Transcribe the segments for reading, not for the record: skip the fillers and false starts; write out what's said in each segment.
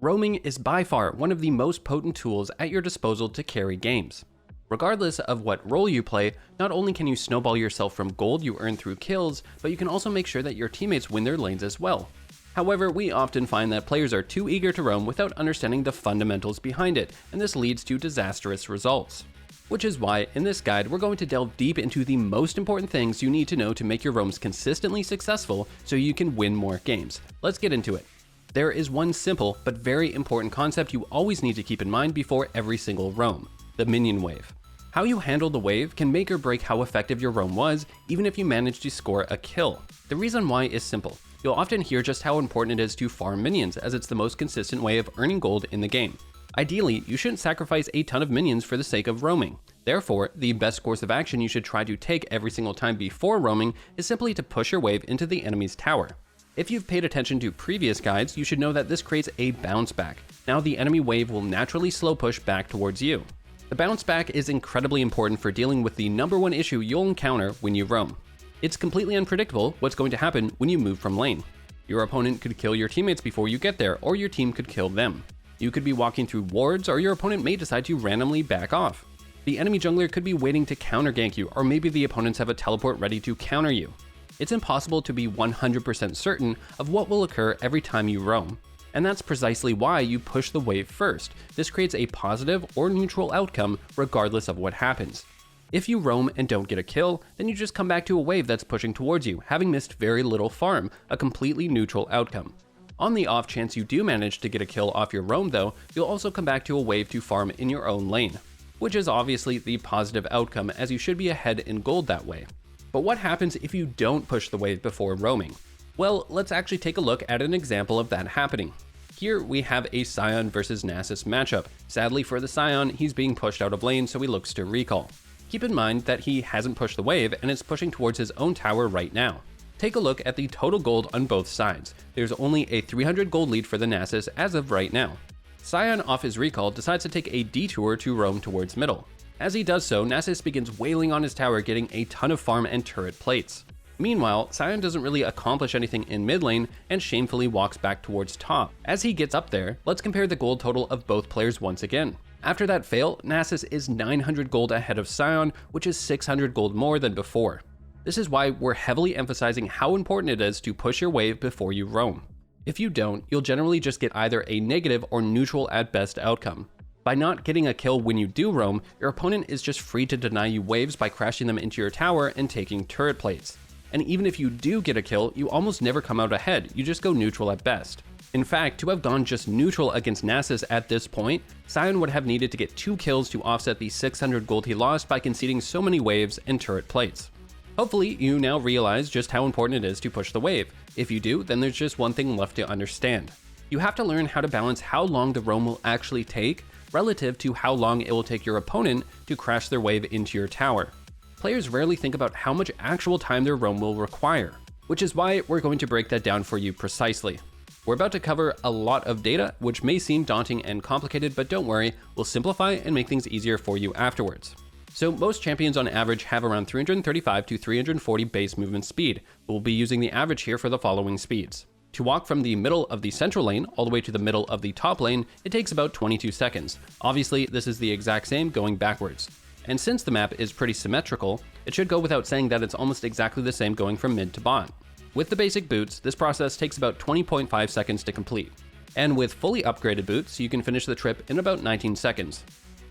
Roaming is by far one of the most potent tools at your disposal to carry games. Regardless of what role you play, not only can you snowball yourself from gold you earn through kills, but you can also make sure that your teammates win their lanes as well. However, we often find that players are too eager to roam without understanding the fundamentals behind it, and this leads to disastrous results. Which is why, in this guide, we're going to delve deep into the most important things you need to know to make your roams consistently successful so you can win more games. Let's get into it. There is one simple but very important concept you always need to keep in mind before every single roam: the minion wave. How you handle the wave can make or break how effective your roam was, even if you manage to score a kill. The reason why is simple. You'll often hear just how important it is to farm minions, as it's the most consistent way of earning gold in the game. Ideally, you shouldn't sacrifice a ton of minions for the sake of roaming. Therefore, the best course of action you should try to take every single time before roaming is simply to push your wave into the enemy's tower. If you've paid attention to previous guides, you should know that this creates a bounce back. Now the enemy wave will naturally slow push back towards you. The bounce back is incredibly important for dealing with the number one issue you'll encounter when you roam. It's completely unpredictable what's going to happen when you move from lane. Your opponent could kill your teammates before you get there, or your team could kill them. You could be walking through wards, or your opponent may decide to randomly back off. The enemy jungler could be waiting to counter gank you, or maybe the opponents have a teleport ready to counter you. It's impossible to be 100% certain of what will occur every time you roam. And that's precisely why you push the wave first. This creates a positive or neutral outcome regardless of what happens. If you roam and don't get a kill, then you just come back to a wave that's pushing towards you, having missed very little farm, a completely neutral outcome. On the off chance you do manage to get a kill off your roam though, you'll also come back to a wave to farm in your own lane, which is obviously the positive outcome, as you should be ahead in gold that way. But what happens if you don't push the wave before roaming? Well, let's actually take a look at an example of that happening. Here we have a Sion versus Nasus matchup. Sadly for the Sion, he's being pushed out of lane, so he looks to recall. Keep in mind that he hasn't pushed the wave and is pushing towards his own tower right now. Take a look at the total gold on both sides. There's only a 300 gold lead for the Nasus as of right now. Sion, off his recall, decides to take a detour to roam towards middle. As he does so, Nasus begins wailing on his tower, getting a ton of farm and turret plates. Meanwhile, Sion doesn't really accomplish anything in mid lane and shamefully walks back towards top. As he gets up there, let's compare the gold total of both players once again. After that fail, Nasus is 900 gold ahead of Sion, which is 600 gold more than before. This is why we're heavily emphasizing how important it is to push your wave before you roam. If you don't, you'll generally just get either a negative or neutral at best outcome. By not getting a kill when you do roam, your opponent is just free to deny you waves by crashing them into your tower and taking turret plates. And even if you do get a kill, you almost never come out ahead, you just go neutral at best. In fact, to have gone just neutral against Nasus at this point, Sion would have needed to get 2 kills to offset the 600 gold he lost by conceding so many waves and turret plates. Hopefully, you now realize just how important it is to push the wave. If you do, then there's just one thing left to understand. You have to learn how to balance how long the roam will actually take relative to how long it will take your opponent to crash their wave into your tower. Players rarely think about how much actual time their roam will require, which is why we're going to break that down for you precisely. We're about to cover a lot of data, which may seem daunting and complicated, but don't worry, we'll simplify and make things easier for you afterwards. So most champions on average have around 335 to 340 base movement speed. We'll be using the average here for the following speeds. To walk from the middle of the central lane all the way to the middle of the top lane, it takes about 22 seconds. Obviously, this is the exact same going backwards. And since the map is pretty symmetrical, it should go without saying that it's almost exactly the same going from mid to bot. With the basic boots, this process takes about 20.5 seconds to complete. And with fully upgraded boots, you can finish the trip in about 19 seconds.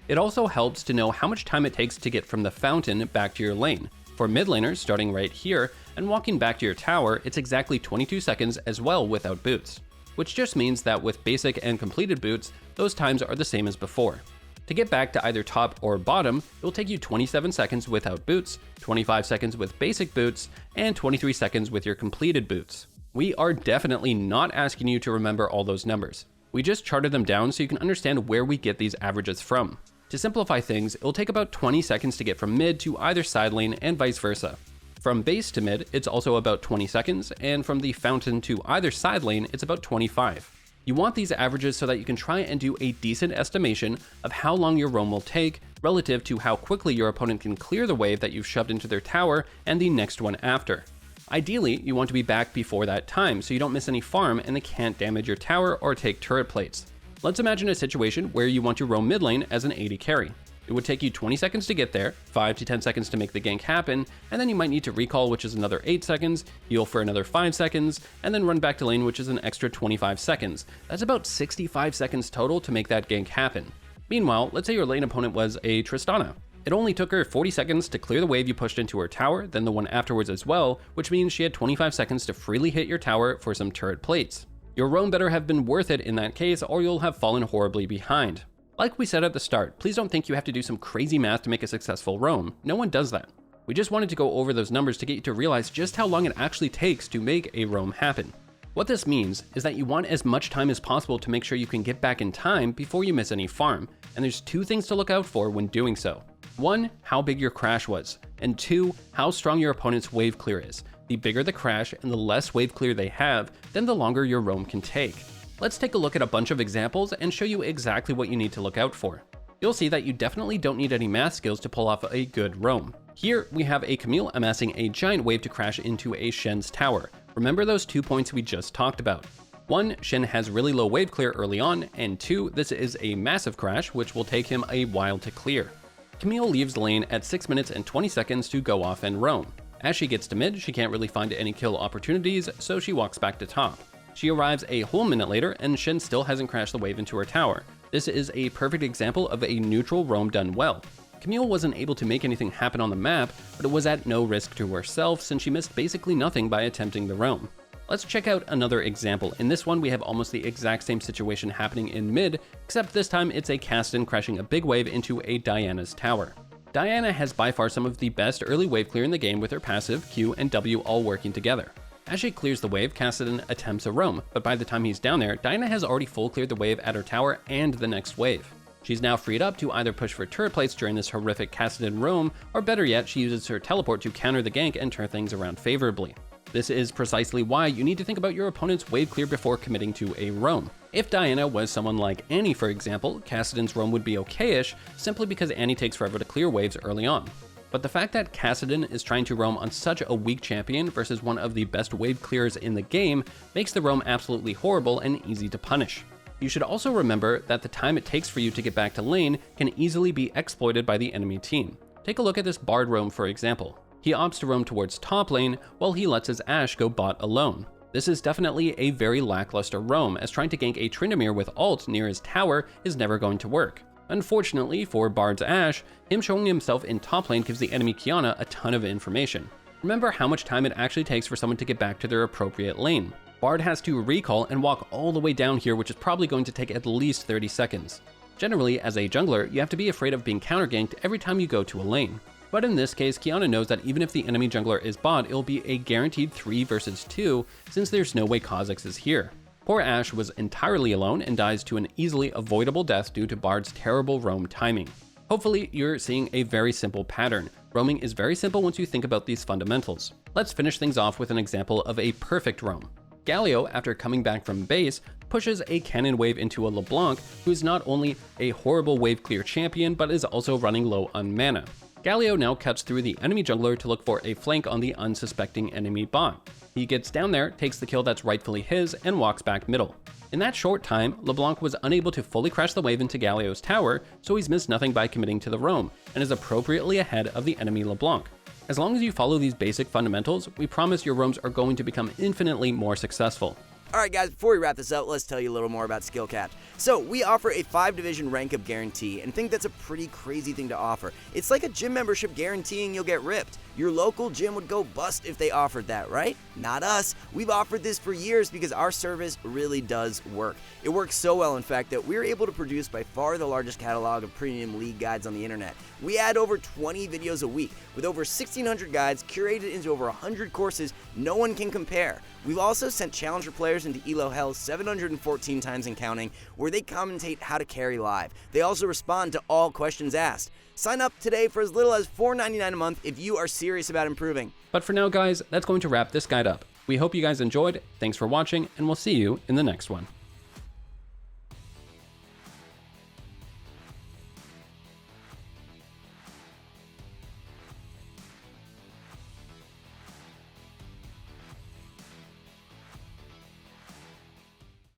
It also helps to know how much time it takes to get from the fountain back to your lane. For mid laners, starting right here, and walking back to your tower, it's exactly 22 seconds as well without boots. Which just means that with basic and completed boots, those times are the same as before. To get back to either top or bottom, it will take you 27 seconds without boots, 25 seconds with basic boots, and 23 seconds with your completed boots. We are definitely not asking you to remember all those numbers. We just charted them down so you can understand where we get these averages from. To simplify things, it will take about 20 seconds to get from mid to either side lane and vice versa. From base to mid, it's also about 20 seconds, and from the fountain to either side lane, it's about 25. You want these averages so that you can try and do a decent estimation of how long your roam will take relative to how quickly your opponent can clear the wave that you've shoved into their tower and the next one after. Ideally, you want to be back before that time so you don't miss any farm and they can't damage your tower or take turret plates. Let's imagine a situation where you want to roam mid lane as an AD carry. It would take you 20 seconds to get there, 5 to 10 seconds to make the gank happen, and then you might need to recall, which is another 8 seconds, heal for another 5 seconds, and then run back to lane, which is an extra 25 seconds. That's about 65 seconds total to make that gank happen. Meanwhile, let's say your lane opponent was a Tristana. It only took her 40 seconds to clear the wave you pushed into her tower, then the one afterwards as well, which means she had 25 seconds to freely hit your tower for some turret plates. Your roam better have been worth it in that case, or you'll have fallen horribly behind. Like we said at the start, please don't think you have to do some crazy math to make a successful roam. No one does that. We just wanted to go over those numbers to get you to realize just how long it actually takes to make a roam happen. What this means is that you want as much time as possible to make sure you can get back in time before you miss any farm, and there's 2 things to look out for when doing so. 1, how big your crash was, and 2, how strong your opponent's wave clear is. The bigger the crash and the less wave clear they have, then the longer your roam can take. Let's take a look at a bunch of examples and show you exactly what you need to look out for. You'll see that you definitely don't need any math skills to pull off a good roam. Here we have a Camille amassing a giant wave to crash into a Shen's tower. Remember those 2 points we just talked about. 1, Shen has really low wave clear early on, and 2, this is a massive crash which will take him a while to clear. Camille leaves the lane at 6 minutes and 20 seconds to go off and roam. As she gets to mid, she can't really find any kill opportunities, so she walks back to top. She arrives a whole minute later, and Shen still hasn't crashed the wave into her tower. This is a perfect example of a neutral roam done well. Camille wasn't able to make anything happen on the map, but it was at no risk to herself since she missed basically nothing by attempting the roam. Let's check out another example. In this one, we have almost the exact same situation happening in mid, except this time it's a Kassadin crashing a big wave into a Diana's tower. Diana has by far some of the best early wave clear in the game with her passive, Q, and W all working together. As she clears the wave, Kassadin attempts a roam, but by the time he's down there, Diana has already full cleared the wave at her tower and the next wave. She's now freed up to either push for turret plates during this horrific Kassadin roam, or better yet, she uses her teleport to counter the gank and turn things around favorably. This is precisely why you need to think about your opponent's wave clear before committing to a roam. If Diana was someone like Annie, for example, Kassadin's roam would be okayish, simply because Annie takes forever to clear waves early on. But the fact that Kassadin is trying to roam on such a weak champion versus one of the best wave clearers in the game makes the roam absolutely horrible and easy to punish. You should also remember that the time it takes for you to get back to lane can easily be exploited by the enemy team. Take a look at this Bard roam for example. He opts to roam towards top lane while he lets his Ashe go bot alone. This is definitely a very lackluster roam, as trying to gank a Tryndamere with ult near his tower is never going to work. Unfortunately for Bard's Ashe, him showing himself in top lane gives the enemy Qiyana a ton of information. Remember how much time it actually takes for someone to get back to their appropriate lane. Bard has to recall and walk all the way down here, which is probably going to take at least 30 seconds. Generally, as a jungler, you have to be afraid of being counter-ganked every time you go to a lane. But in this case, Qiyana knows that even if the enemy jungler is bot, it'll be a guaranteed 3 versus 2, since there's no way Kha'Zix is here. Poor Ashe was entirely alone and dies to an easily avoidable death due to Bard's terrible roam timing. Hopefully, you're seeing a very simple pattern. Roaming is very simple once you think about these fundamentals. Let's finish things off with an example of a perfect roam. Galio, after coming back from base, pushes a cannon wave into a LeBlanc, who is not only a horrible wave clear champion, but is also running low on mana. Galio now cuts through the enemy jungler to look for a flank on the unsuspecting enemy bot. He gets down there, takes the kill that's rightfully his, and walks back middle. In that short time, LeBlanc was unable to fully crash the wave into Galio's tower, so he's missed nothing by committing to the roam, and is appropriately ahead of the enemy LeBlanc. As long as you follow these basic fundamentals, we promise your roams are going to become infinitely more successful. Alright guys, before we wrap this up, let's tell you a little more about SkillCapped. So, we offer a 5-division rank up guarantee, and think that's a pretty crazy thing to offer. It's like a gym membership guaranteeing you'll get ripped. Your local gym would go bust if they offered that, right? Not us. We've offered this for years because our service really does work. It works so well, in fact, that we're able to produce by far the largest catalog of premium league guides on the internet. We add over 20 videos a week, with over 1,600 guides curated into over 100 courses no one can compare. We've also sent challenger players into ELO Hell 714 times and counting, where they commentate how to carry live. They also respond to all questions asked. Sign up today for as little as $4.99 a month if you are serious about improving. But for now guys, that's going to wrap this guide up. We hope you guys enjoyed, thanks for watching, and we'll see you in the next one.